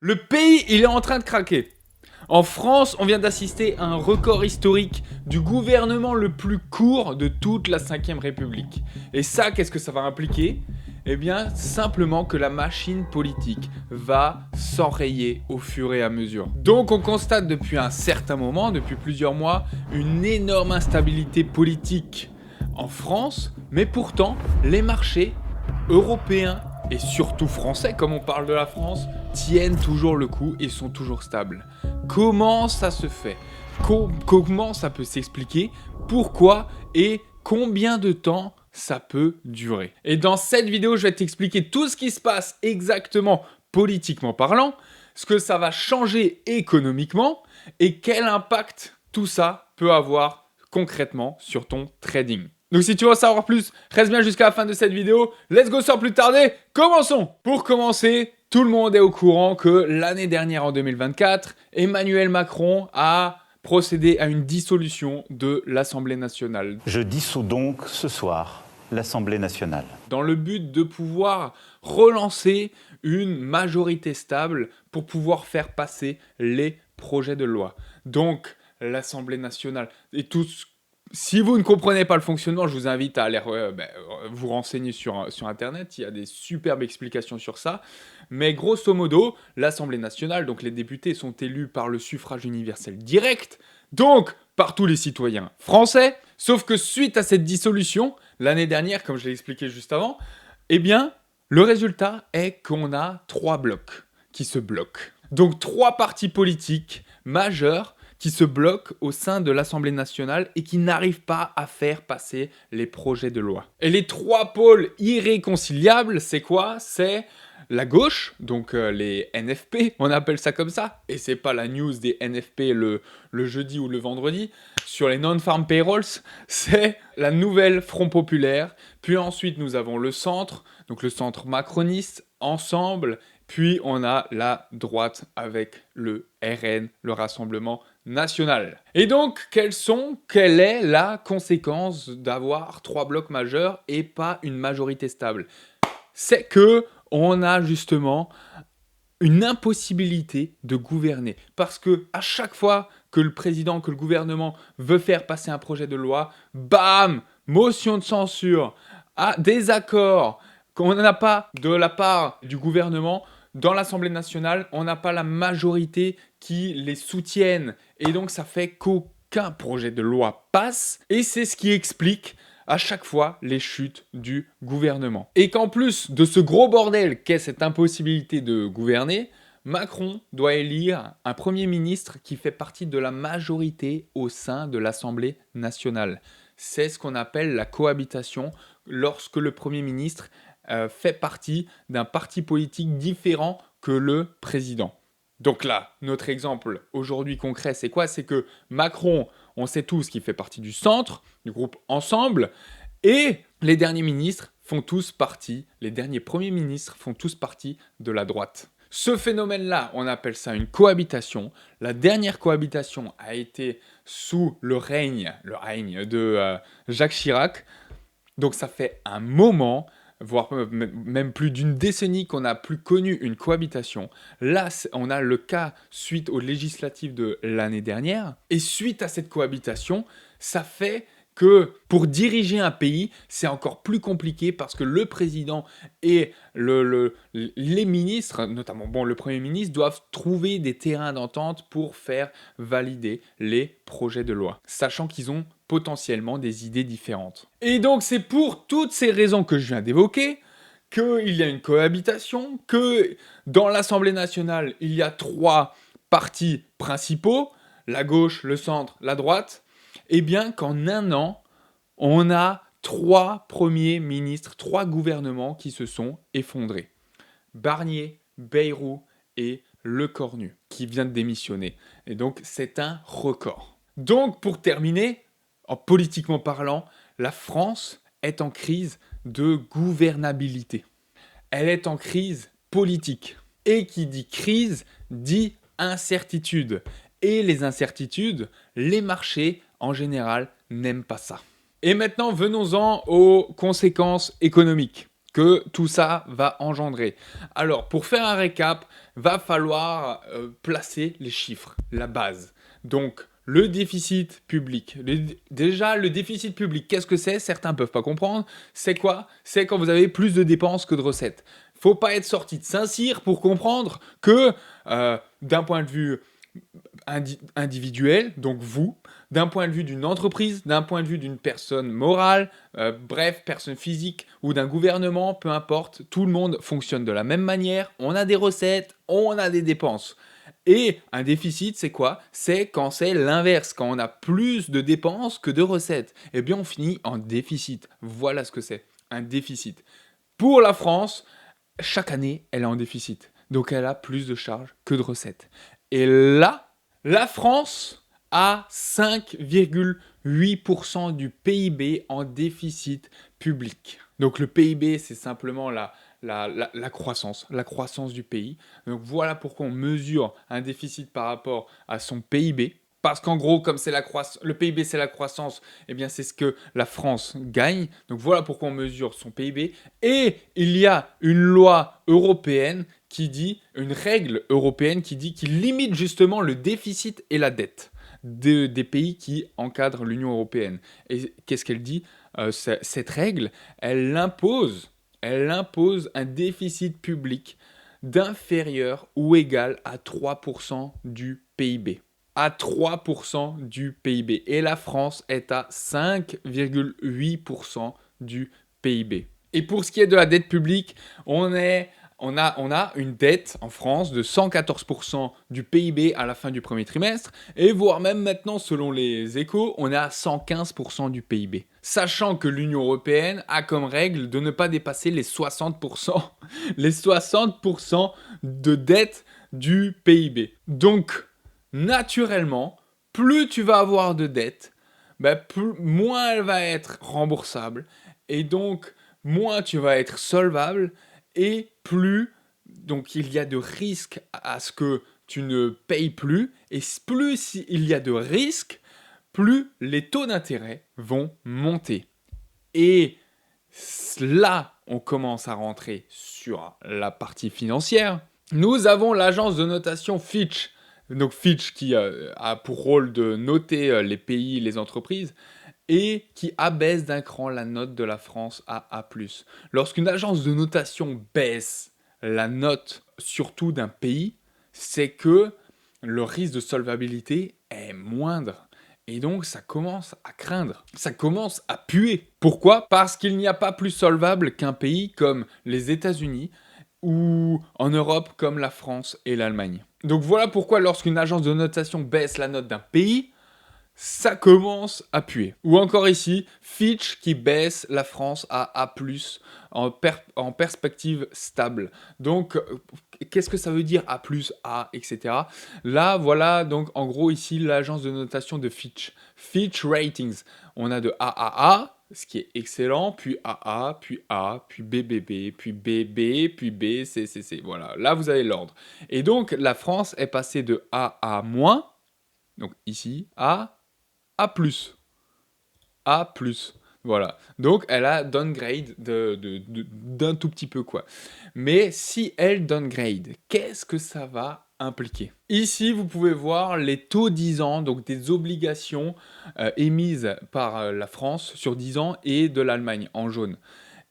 Le pays, il est en train de craquer. En France, on vient d'assister à un record historique du gouvernement le plus court de toute la 5ème République. Et ça, qu'est-ce que ça va impliquer? Eh bien, simplement que la machine politique va s'enrayer au fur et à mesure. Donc, on constate depuis un certain moment, depuis plusieurs mois, une énorme instabilité politique en France, mais pourtant, les marchés européens et surtout français, comme on parle de la France, tiennent toujours le coup et sont toujours stables. Comment ça se fait? Comment ça peut s'expliquer? Pourquoi? Et combien de temps ça peut durer? Et dans cette vidéo, je vais t'expliquer tout ce qui se passe exactement politiquement parlant, ce que ça va changer économiquement et quel impact tout ça peut avoir concrètement sur ton trading. Donc si tu veux en savoir plus, reste bien jusqu'à la fin de cette vidéo. Let's go sans plus tarder, commençons! Pour commencer, tout le monde est au courant que l'année dernière, en 2024, Emmanuel Macron a procédé à une dissolution de l'Assemblée nationale. Je dissous donc ce soir l'Assemblée nationale. Dans le but de pouvoir relancer une majorité stable pour pouvoir faire passer les projets de loi. Donc, l'Assemblée nationale et tout ce. Si vous ne comprenez pas le fonctionnement, je vous invite à aller vous renseigner sur Internet. Il y a des superbes explications sur ça. Mais grosso modo, l'Assemblée nationale, donc les députés, sont élus par le suffrage universel direct, donc par tous les citoyens français. Sauf que suite à cette dissolution, l'année dernière, comme je l'ai expliqué juste avant, eh bien, le résultat est qu'on a 3 blocs qui se bloquent. Donc 3 partis politiques majeurs qui se bloquent au sein de l'Assemblée nationale et qui n'arrivent pas à faire passer les projets de loi. Et les 3 pôles irréconciliables, c'est quoi? C'est la gauche, donc les NFP, on appelle ça comme ça, et c'est pas la news des NFP le jeudi ou le vendredi, sur les non-farm payrolls, c'est la nouvelle Front Populaire, puis ensuite nous avons le centre, donc le centre macroniste, Ensemble, puis on a la droite avec le RN, le Rassemblement national. Et donc, quelle est la conséquence d'avoir 3 blocs majeurs et pas une majorité stable? C'est que on a justement une impossibilité de gouverner. Parce que à chaque fois que le président, que le gouvernement veut faire passer un projet de loi, bam, motion de censure, désaccord, qu'on n'a pas de la part du gouvernement, dans l'Assemblée nationale, on n'a pas la majorité qui les soutienne. Et donc, ça fait qu'aucun projet de loi passe. Et c'est ce qui explique à chaque fois les chutes du gouvernement. Et qu'en plus de ce gros bordel qu'est cette impossibilité de gouverner, Macron doit élire un Premier ministre qui fait partie de la majorité au sein de l'Assemblée nationale. C'est ce qu'on appelle la cohabitation lorsque le Premier ministre fait partie d'un parti politique différent que le président. Donc là, notre exemple aujourd'hui concret, c'est quoi? C'est que Macron, on sait tous qu'il fait partie du centre, du groupe Ensemble, et les derniers ministres font tous partie, les derniers premiers ministres font tous partie de la droite. Ce phénomène-là, on appelle ça une cohabitation. La dernière cohabitation a été sous le règne de Jacques Chirac. Donc ça fait un moment, voire même plus d'une décennie qu'on n'a plus connu une cohabitation. Là, on a le cas suite aux législatives de l'année dernière. Et suite à cette cohabitation, ça fait que pour diriger un pays, c'est encore plus compliqué parce que le président et les ministres, notamment le Premier ministre, doivent trouver des terrains d'entente pour faire valider les projets de loi, sachant qu'ils ont potentiellement des idées différentes. Et donc c'est pour toutes ces raisons que je viens d'évoquer qu'il y a une cohabitation, que dans l'Assemblée nationale, il y a 3 partis principaux, la gauche, le centre, la droite, et bien qu'en un an, on a 3 premiers ministres, 3 gouvernements qui se sont effondrés. Barnier, Bayrou et Lecornu, qui vient de démissionner. Et donc c'est un record. Donc pour terminer, politiquement parlant, la France est en crise de gouvernabilité. Elle est en crise politique. Et qui dit crise, dit incertitude. Et les incertitudes, les marchés, en général, n'aiment pas ça. Et maintenant, venons-en aux conséquences économiques que tout ça va engendrer. Alors, pour faire un récap, va falloir placer les chiffres, la base. Donc, le déficit public. Déjà, le déficit public, qu'est-ce que c'est? Certains ne peuvent pas comprendre. C'est quoi? C'est quand vous avez plus de dépenses que de recettes. Faut pas être sorti de Saint-Cyr pour comprendre que, d'un point de vue individuel, donc vous, d'un point de vue d'une entreprise, d'un point de vue d'une personne morale, bref, personne physique ou d'un gouvernement, peu importe, tout le monde fonctionne de la même manière, on a des recettes, on a des dépenses. Et un déficit, c'est quoi? C'est quand c'est l'inverse, quand on a plus de dépenses que de recettes. Eh bien, on finit en déficit. Voilà ce que c'est, un déficit. Pour la France, chaque année, elle est en déficit. Donc, elle a plus de charges que de recettes. Et là, la France a 5,8% du PIB en déficit public. Donc, le PIB, c'est simplement la croissance du pays. Donc, voilà pourquoi on mesure un déficit par rapport à son PIB. Parce qu'en gros, comme c'est le PIB, c'est la croissance, eh bien, c'est ce que la France gagne. Donc, voilà pourquoi on mesure son PIB. Et il y a une loi européenne une règle européenne qui limite justement le déficit et la dette des pays qui encadrent l'Union européenne. Et qu'est-ce qu'elle dit? Cette règle, elle impose un déficit public d'inférieur ou égal à 3% du PIB. À 3% du PIB. Et la France est à 5,8% du PIB. Et pour ce qui est de la dette publique, on a une dette en France de 114% du PIB à la fin du premier trimestre, et voire même maintenant, selon les Échos, on est à 115% du PIB. Sachant que l'Union européenne a comme règle de ne pas dépasser les 60%, les 60% de dette du PIB. Donc, naturellement, plus tu vas avoir de dette, moins elle va être remboursable, et donc moins tu vas être solvable, et plus donc il y a de risques à ce que tu ne payes plus, et plus il y a de risques, plus les taux d'intérêt vont monter. Et là, on commence à rentrer sur la partie financière. Nous avons l'agence de notation Fitch, donc Fitch qui a pour rôle de noter les pays, les entreprises, et qui abaisse d'un cran la note de la France à A+. Lorsqu'une agence de notation baisse la note, surtout d'un pays, c'est que le risque de solvabilité est moindre. Et donc, ça commence à craindre, ça commence à puer. Pourquoi? Parce qu'il n'y a pas plus solvable qu'un pays comme les États-Unis ou en Europe comme la France et l'Allemagne. Donc voilà pourquoi lorsqu'une agence de notation baisse la note d'un pays, ça commence à puer. Ou encore ici, Fitch qui baisse la France à A+, en perspective stable. Donc, qu'est-ce que ça veut dire A+, A, etc. Là, voilà, donc en gros ici, l'agence de notation de Fitch. Fitch Ratings. On a de AAA, ce qui est excellent, puis AA, puis A, puis BBB, puis BB, puis B, C, C, C. Voilà, là vous avez l'ordre. Et donc, la France est passée de AA-, donc ici, à A+. A+. Voilà. Donc, elle a downgrade d'un tout petit peu, quoi. Mais si elle downgrade, qu'est-ce que ça va impliquer? Ici, vous pouvez voir les taux 10 ans, donc des obligations émises par la France sur 10 ans et de l'Allemagne en jaune.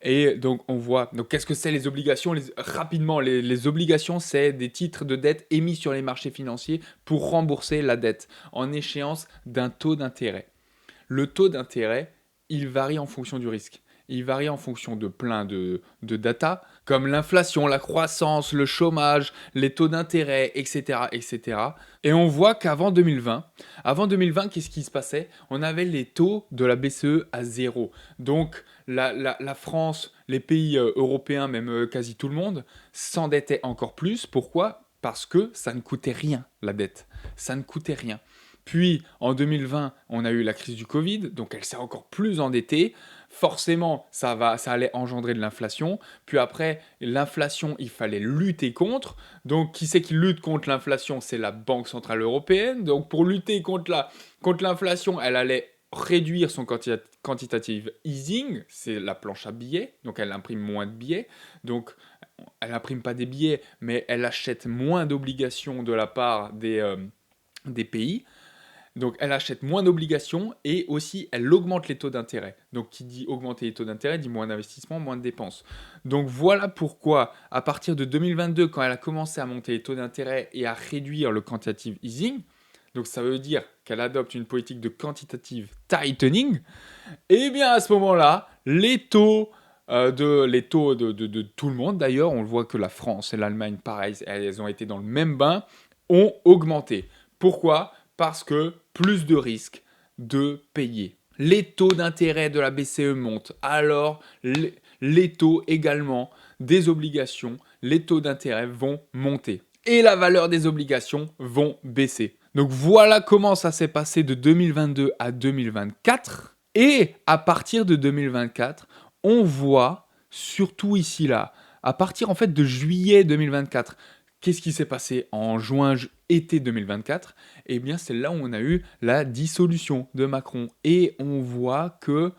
Et donc, on voit... Donc, qu'est-ce que c'est les obligations? Rapidement, les obligations, c'est des titres de dette émis sur les marchés financiers pour rembourser la dette en échéance d'un taux d'intérêt. Le taux d'intérêt, il varie en fonction du risque. Il varie en fonction de plein de data, comme l'inflation, la croissance, le chômage, les taux d'intérêt, etc., etc. Et on voit qu'avant 2020, qu'est-ce qui se passait? On avait les taux de la BCE à 0. Donc, la France, les pays européens, même quasi tout le monde, s'endettait encore plus. Pourquoi? Parce que ça ne coûtait rien, la dette. Ça ne coûtait rien. Puis, en 2020, on a eu la crise du Covid, donc elle s'est encore plus endettée. Forcément, ça allait engendrer de l'inflation. Puis après, l'inflation, il fallait lutter contre. Donc, qui c'est qui lutte contre l'inflation? C'est la Banque Centrale Européenne. Donc, pour lutter contre l'inflation, elle allait réduire son quantitative easing, c'est la planche à billets, donc elle imprime moins de billets, donc elle imprime pas des billets, mais elle achète moins d'obligations de la part des pays. Donc elle achète moins d'obligations et aussi elle augmente les taux d'intérêt. Donc qui dit augmenter les taux d'intérêt dit moins d'investissement, moins de dépenses. Donc voilà pourquoi à partir de 2022, quand elle a commencé à monter les taux d'intérêt et à réduire le quantitative easing, donc ça veut dire qu'elle adopte une politique de quantitative tightening, et bien à ce moment-là, les taux de tout le monde, d'ailleurs, on le voit que la France et l'Allemagne, pareil, elles ont été dans le même bain, ont augmenté. Pourquoi ? Parce que plus de risques de payer. Les taux d'intérêt de la BCE montent, alors les taux également des obligations, les taux d'intérêt vont monter. Et la valeur des obligations vont baisser. Donc voilà comment ça s'est passé de 2022 à 2024. Et à partir de 2024, on voit, surtout ici là, à partir en fait de juillet 2024, qu'est-ce qui s'est passé en été 2024 ? Eh bien, c'est là où on a eu la dissolution de Macron. Et on voit que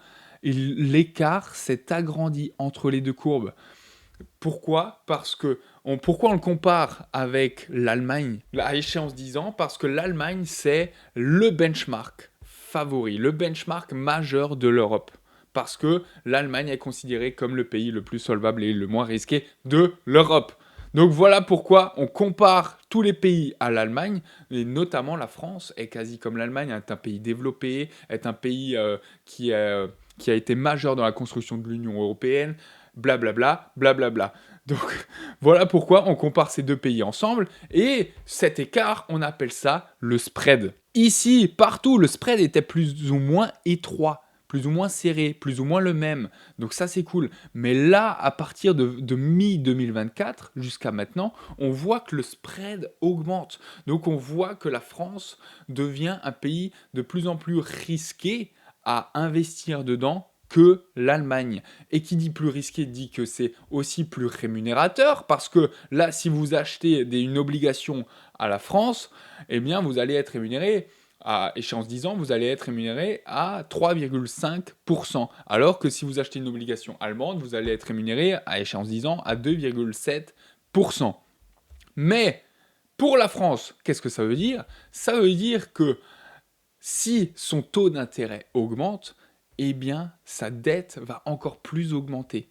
l'écart s'est agrandi entre les deux courbes. Pourquoi ? Pourquoi on le compare avec l'Allemagne à échéance 10 ans ? Parce que l'Allemagne, c'est le benchmark favori, le benchmark majeur de l'Europe. Parce que l'Allemagne est considérée comme le pays le plus solvable et le moins risqué de l'Europe. Donc voilà pourquoi on compare tous les pays à l'Allemagne, et notamment la France est quasi comme l'Allemagne, est un pays développé, est un pays qui a été majeur dans la construction de l'Union européenne, blablabla, blablabla. Donc voilà pourquoi on compare ces deux pays ensemble, et cet écart, on appelle ça le spread. Ici, partout, le spread était plus ou moins étroit, plus ou moins serré, plus ou moins le même. Donc ça, c'est cool. Mais là, à partir de mi-2024 jusqu'à maintenant, on voit que le spread augmente. Donc on voit que la France devient un pays de plus en plus risqué à investir dedans que l'Allemagne. Et qui dit plus risqué dit que c'est aussi plus rémunérateur, parce que là, si vous achetez une obligation à la France, eh bien, vous allez être rémunéré à échéance 10 ans, vous allez être rémunéré à 3,5%. Alors que si vous achetez une obligation allemande, vous allez être rémunéré à échéance 10 ans à 2,7%. Mais pour la France, qu'est-ce que ça veut dire ? Ça veut dire que si son taux d'intérêt augmente, eh bien, sa dette va encore plus augmenter.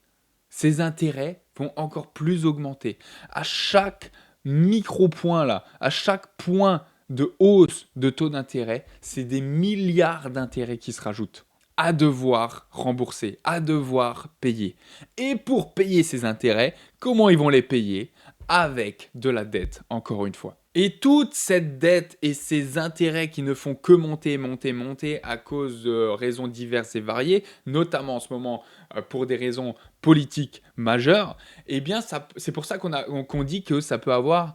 Ses intérêts vont encore plus augmenter. À chaque micro-point là, à chaque point de hausse de taux d'intérêt, c'est des milliards d'intérêts qui se rajoutent à devoir rembourser, à devoir payer. Et pour payer ces intérêts, comment ils vont les payer ? Avec de la dette, encore une fois. Et toute cette dette et ces intérêts qui ne font que monter, monter, monter à cause de raisons diverses et variées, notamment en ce moment pour des raisons politiques majeures, eh bien c'est pour ça qu'on dit que ça peut avoir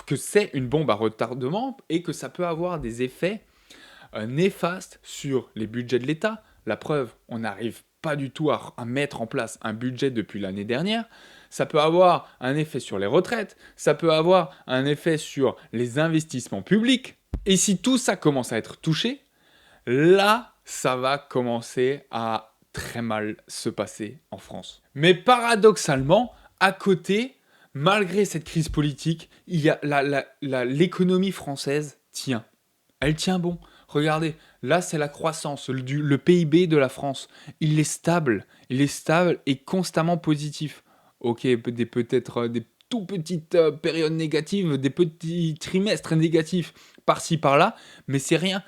que c'est une bombe à retardement et que ça peut avoir des effets néfastes sur les budgets de l'État. La preuve, on n'arrive pas du tout à mettre en place un budget depuis l'année dernière. Ça peut avoir un effet sur les retraites, ça peut avoir un effet sur les investissements publics. Et si tout ça commence à être touché, là, ça va commencer à très mal se passer en France. Mais paradoxalement, à côté, malgré cette crise politique, il y a l'économie française tient. Elle tient bon. Regardez, là c'est la croissance, le PIB de la France. Il est stable et constamment positif. Ok, peut-être des tout petites périodes négatives, des petits trimestres négatifs par-ci par-là, mais c'est rien.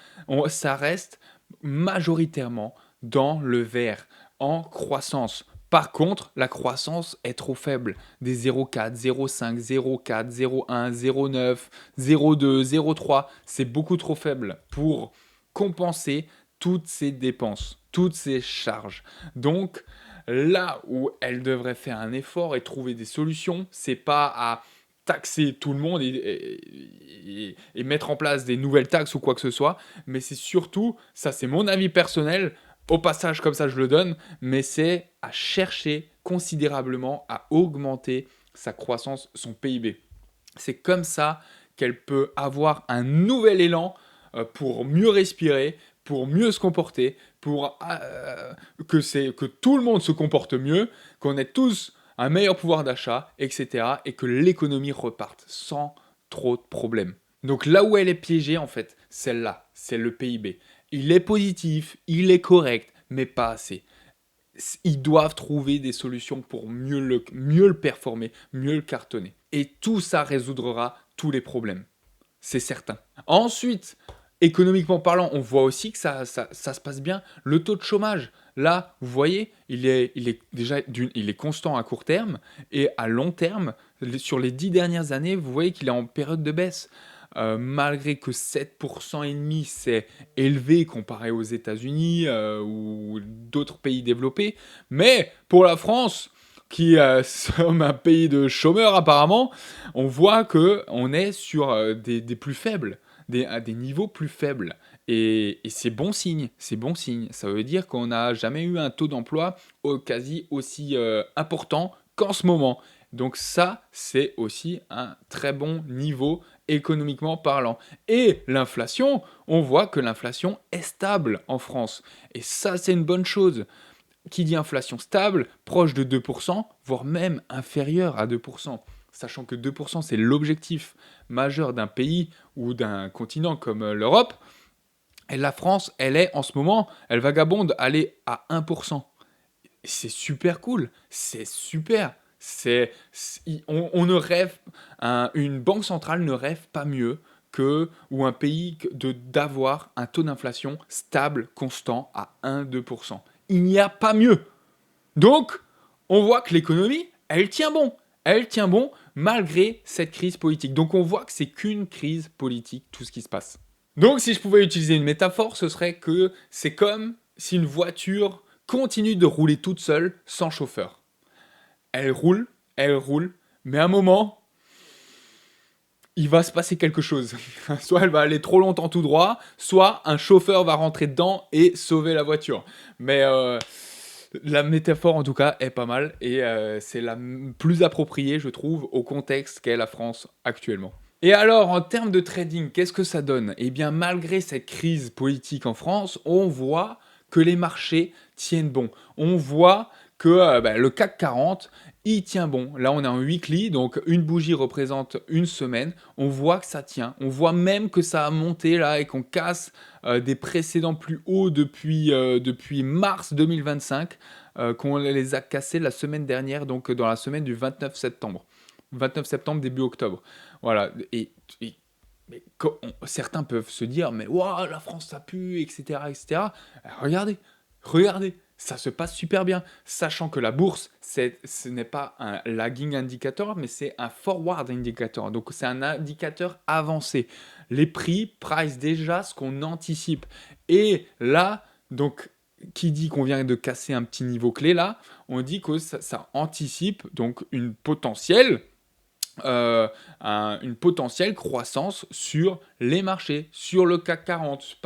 Ça reste majoritairement dans le vert, en croissance. Par contre, la croissance est trop faible. Des 0,4, 0,5, 0,4, 0,1, 0,9, 0,2, 0,3, c'est beaucoup trop faible pour compenser toutes ces dépenses, toutes ces charges. Donc, là où elle devrait faire un effort et trouver des solutions, c'est pas à taxer tout le monde et mettre en place des nouvelles taxes ou quoi que ce soit, mais c'est surtout, ça c'est mon avis personnel, au passage comme ça je le donne, mais c'est à chercher considérablement à augmenter sa croissance, son PIB. C'est comme ça qu'elle peut avoir un nouvel élan pour mieux respirer, pour mieux se comporter, pour que tout le monde se comporte mieux, qu'on ait tous un meilleur pouvoir d'achat, etc. et que l'économie reparte sans trop de problèmes. Donc là où elle est piégée, en fait, celle-là, c'est le PIB. Il est positif, il est correct, mais pas assez. Ils doivent trouver des solutions pour mieux le performer, mieux le cartonner. Et tout ça résoudra tous les problèmes. C'est certain. Ensuite, économiquement parlant, on voit aussi que ça se passe bien. Le taux de chômage, là, vous voyez, il est déjà il est constant à court terme et à long terme, sur les 10 dernières années, vous voyez qu'il est en période de baisse. Malgré que 7% et demi, c'est élevé comparé aux États-Unis ou d'autres pays développés, mais pour la France, qui sommes un pays de chômeurs apparemment, on voit que on est sur des plus faibles, à des niveaux plus faibles. Et c'est bon signe, c'est bon signe. Ça veut dire qu'on n'a jamais eu un taux d'emploi quasi aussi important qu'en ce moment. Donc ça, c'est aussi un très bon niveau économiquement parlant. Et l'inflation, on voit que l'inflation est stable en France. Et ça, c'est une bonne chose. Qui dit inflation stable, proche de 2%, voire même inférieure à 2%. Sachant que 2%, c'est l'objectif majeur d'un pays ou d'un continent comme l'Europe. Et la France, elle est en ce moment, elle vagabonde, aller à 1%. C'est super cool, c'est super. On ne rêve, une banque centrale ne rêve pas mieux ou un pays d'avoir un taux d'inflation stable, constant à 1-2%. Il n'y a pas mieux. Donc, on voit que l'économie, elle tient bon. Elle tient bon malgré cette crise politique. Donc, on voit que c'est qu'une crise politique, tout ce qui se passe. Donc, si je pouvais utiliser une métaphore, ce serait que c'est comme si une voiture continue de rouler toute seule sans chauffeur. Elle roule, mais à un moment, il va se passer quelque chose. Soit elle va aller trop longtemps tout droit, soit un chauffeur va rentrer dedans et sauver la voiture. Mais la métaphore, en tout cas, est pas mal et c'est la plus appropriée, je trouve, au contexte qu'est la France actuellement. Et alors, en termes de trading, qu'est-ce que ça donne? Eh bien, malgré cette crise politique en France, on voit que les marchés tiennent bon. On voit que le CAC 40, il tient bon. Là, on est en weekly, donc une bougie représente une semaine. On voit que ça tient. On voit même que ça a monté là et qu'on casse des précédents plus hauts depuis mars 2025, qu'on les a cassés la semaine dernière, donc dans la semaine du 29 septembre. 29 septembre, début octobre. Voilà. Mais certains peuvent se dire, mais waouh, la France ça pue, etc., etc. Regardez, ça se passe super bien, sachant que la bourse, ce n'est pas un lagging indicator, mais c'est un forward indicator. Donc c'est un indicateur avancé. Les prix price déjà ce qu'on anticipe. Et là, donc, qui dit qu'on vient de casser un petit niveau clé là, on dit que ça anticipe donc une potentielle croissance sur les marchés, sur le CAC 40,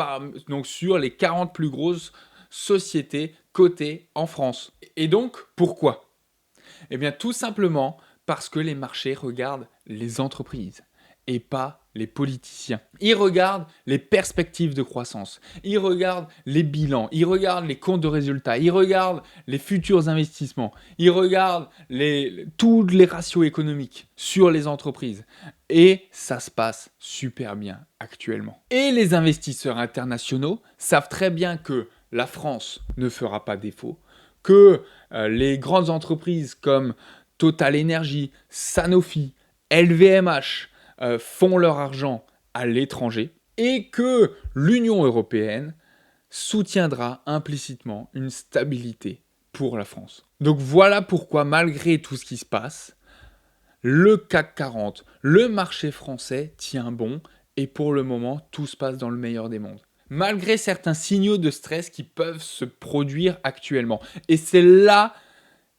donc sur les 40 plus grosses sociétés cotées en France. Et donc, pourquoi? Eh bien, tout simplement parce que les marchés regardent les entreprises et pas les politiciens. Ils regardent les perspectives de croissance, ils regardent les bilans, ils regardent les comptes de résultats, ils regardent les futurs investissements, ils regardent tous les ratios économiques sur les entreprises. Et ça se passe super bien actuellement. Et les investisseurs internationaux savent très bien que la France ne fera pas défaut, que les grandes entreprises comme Total Energy, Sanofi, LVMH, font leur argent à l'étranger et que l'Union européenne soutiendra implicitement une stabilité pour la France. Donc voilà pourquoi, malgré tout ce qui se passe, le CAC 40, le marché français tient bon et pour le moment, tout se passe dans le meilleur des mondes. Malgré certains signaux de stress qui peuvent se produire actuellement. Et c'est là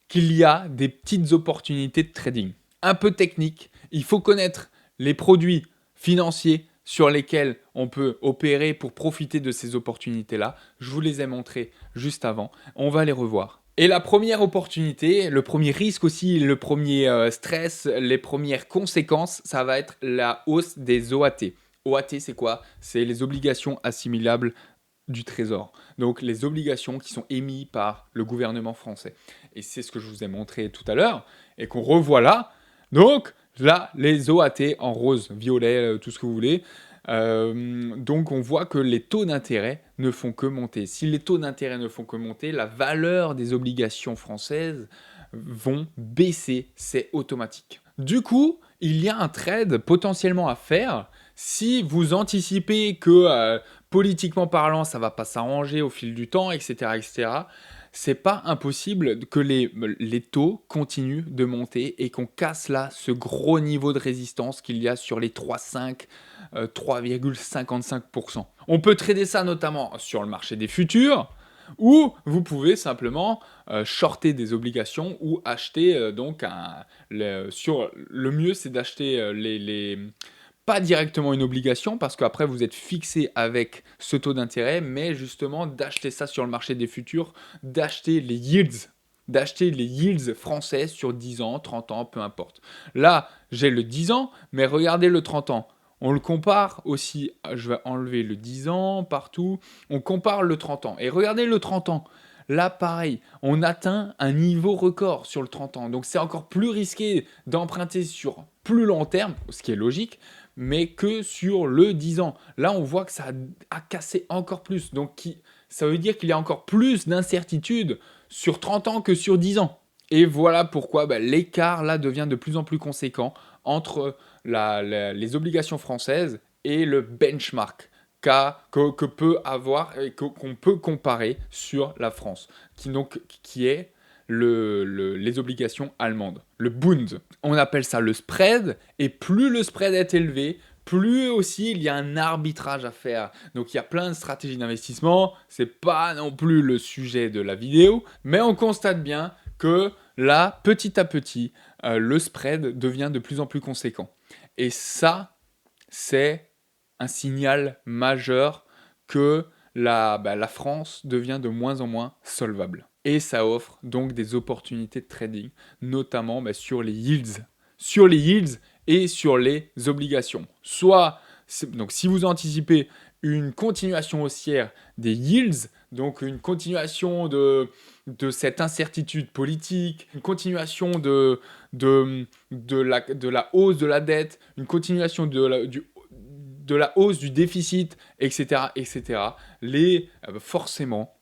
qu'il y a des petites opportunités de trading. Un peu technique, il faut connaître les produits financiers sur lesquels on peut opérer pour profiter de ces opportunités-là. Je vous les ai montrés juste avant. On va les revoir. Et la première opportunité, le premier risque aussi, le premier stress, les premières conséquences, ça va être la hausse des OAT. OAT, c'est quoi? C'est les obligations assimilables du Trésor. Donc les obligations qui sont émises par le gouvernement français. Et c'est ce que je vous ai montré tout à l'heure et qu'on revoit là. Donc là, les OAT en rose, violet, tout ce que vous voulez. Donc on voit que les taux d'intérêt ne font que monter. Si les taux d'intérêt ne font que monter, la valeur des obligations françaises vont baisser, c'est automatique. Du coup, il y a un trade potentiellement à faire si vous anticipez que politiquement parlant, ça va pas s'arranger au fil du temps, etc., etc. C'est pas impossible que les taux continuent de monter et qu'on casse là ce gros niveau de résistance qu'il y a sur les 3,5, 3,55%. On peut trader ça notamment sur le marché des futurs, ou vous pouvez simplement shorter des obligations ou acheter le mieux c'est d'acheter pas directement une obligation parce qu'après vous êtes fixé avec ce taux d'intérêt, mais justement d'acheter ça sur le marché des futurs, d'acheter les yields français sur 10 ans, 30 ans, peu importe. Là, j'ai le 10 ans, mais regardez le 30 ans. On le compare aussi, je vais enlever le 10 ans partout, on compare le 30 ans. Et regardez le 30 ans. Là, pareil, on atteint un niveau record sur le 30 ans. Donc, c'est encore plus risqué d'emprunter sur plus long terme, ce qui est logique, mais que sur le 10 ans. Là, on voit que ça a cassé encore plus. Donc, ça veut dire qu'il y a encore plus d'incertitudes sur 30 ans que sur 10 ans. Et voilà pourquoi l'écart là devient de plus en plus conséquent entre les obligations françaises et le benchmark que peut avoir et qu'on peut comparer sur la France, qui est les obligations allemandes, le Bund. On appelle ça le spread, et plus le spread est élevé, plus aussi il y a un arbitrage à faire. Donc il y a plein de stratégies d'investissement, c'est pas non plus le sujet de la vidéo, mais on constate bien que là, petit à petit, le spread devient de plus en plus conséquent. Et ça, c'est un signal majeur que la France devient de moins en moins solvable. Et ça offre donc des opportunités de trading, notamment sur les yields. Sur les yields et sur les obligations. Donc si vous anticipez une continuation haussière des yields, donc une continuation de cette incertitude politique, une continuation de la hausse de la dette, une continuation de la hausse du déficit, etc., etc. Forcément,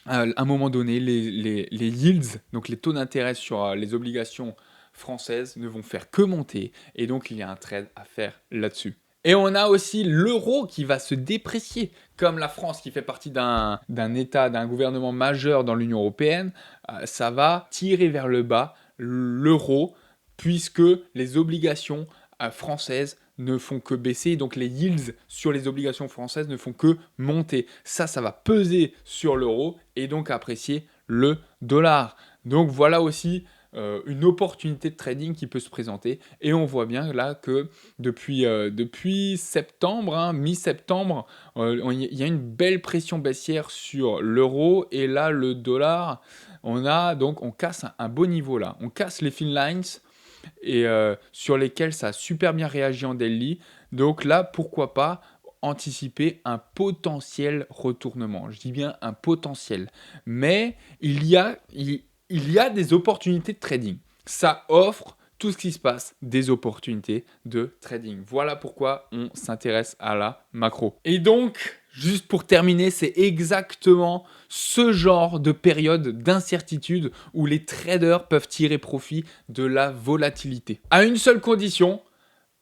à un moment donné, les yields, donc les taux d'intérêt sur les obligations françaises, ne vont faire que monter, et donc il y a un trade à faire là-dessus. Et on a aussi l'euro qui va se déprécier, comme la France qui fait partie d'un État, d'un gouvernement majeur dans l'Union européenne, ça va tirer vers le bas l'euro, puisque les obligations françaises ne font que baisser, donc les yields sur les obligations françaises ne font que monter. Ça va peser sur l'euro et donc apprécier le dollar. Donc voilà aussi une opportunité de trading qui peut se présenter. Et on voit bien là que depuis septembre, mi-septembre, il y a une belle pression baissière sur l'euro. Et là, le dollar, on casse un beau niveau là. On casse les thin lines et sur lesquels ça a super bien réagi en daily. Donc là, pourquoi pas anticiper un potentiel retournement. Je dis bien un potentiel. Mais il y a des opportunités de trading. Ça offre tout ce qui se passe des opportunités de trading. Voilà pourquoi on s'intéresse à la macro. Et donc, juste pour terminer, c'est exactement ce genre de période d'incertitude où les traders peuvent tirer profit de la volatilité. À une seule condition,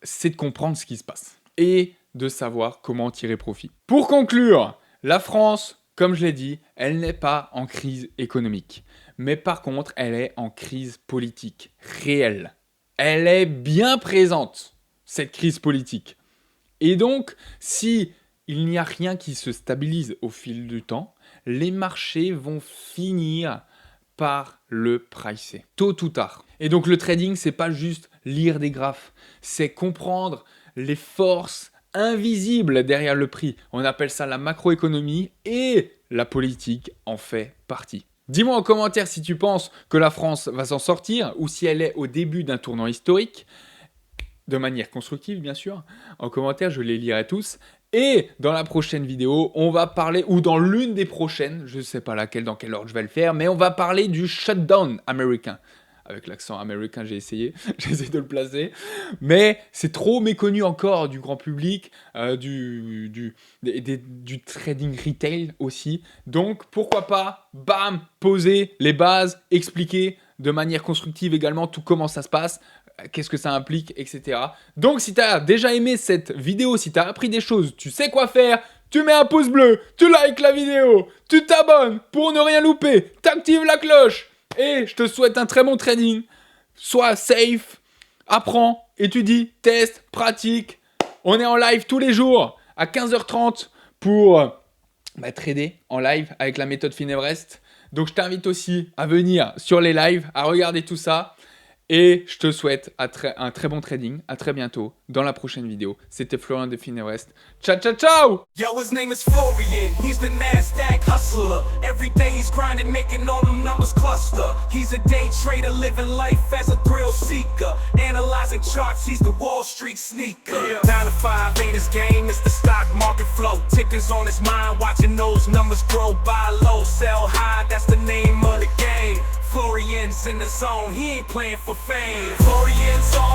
c'est de comprendre ce qui se passe et de savoir comment tirer profit. Pour conclure, la France, comme je l'ai dit, elle n'est pas en crise économique. Mais par contre, elle est en crise politique réelle. Elle est bien présente, cette crise politique. Et donc, si il n'y a rien qui se stabilise au fil du temps, les marchés vont finir par le pricer, tôt ou tard. Et donc le trading, c'est pas juste lire des graphes, c'est comprendre les forces invisibles derrière le prix. On appelle ça la macroéconomie et la politique en fait partie. Dis-moi en commentaire si tu penses que la France va s'en sortir ou si elle est au début d'un tournant historique. de manière constructive, bien sûr. En commentaire, je les lirai tous. Et dans la prochaine vidéo, on va parler, ou dans l'une des prochaines, je ne sais pas laquelle, dans quel ordre je vais le faire, mais on va parler du shutdown américain. Avec l'accent américain, j'ai essayé de le placer. Mais c'est trop méconnu encore du grand public, du trading retail aussi. Donc, pourquoi pas, bam, poser les bases, expliquer de manière constructive également tout comment ça se passe, qu'est-ce que ça implique, etc. Donc, si tu as déjà aimé cette vidéo, si tu as appris des choses, tu sais quoi faire, tu mets un pouce bleu, tu likes la vidéo, tu t'abonnes pour ne rien louper, t'actives la cloche. Et je te souhaite un très bon trading. Sois safe, apprends, étudie, teste, pratique. On est en live tous les jours à 15h30 pour trader en live avec la méthode Finevrest. Donc je t'invite aussi à venir sur les lives, à regarder tout ça. Et je te souhaite un très bon trading. À très bientôt dans la prochaine vidéo. C'était Florian de Finevrest. Ciao, ciao, ciao! Yo, his name is Florian, he's the NASDAQ hustler. Every day he's grinding, making all them numbers cluster. He's a day trader, living life as a thrill seeker. Analyzing charts, he's the Wall Street sneaker. 9 to 5 ain't his game, it's the stock market flow. Tickers on his mind, watching those numbers grow. Buy low, sell high, that's the name of the game. Florian's in the zone, he ain't playing for fame. Florian's on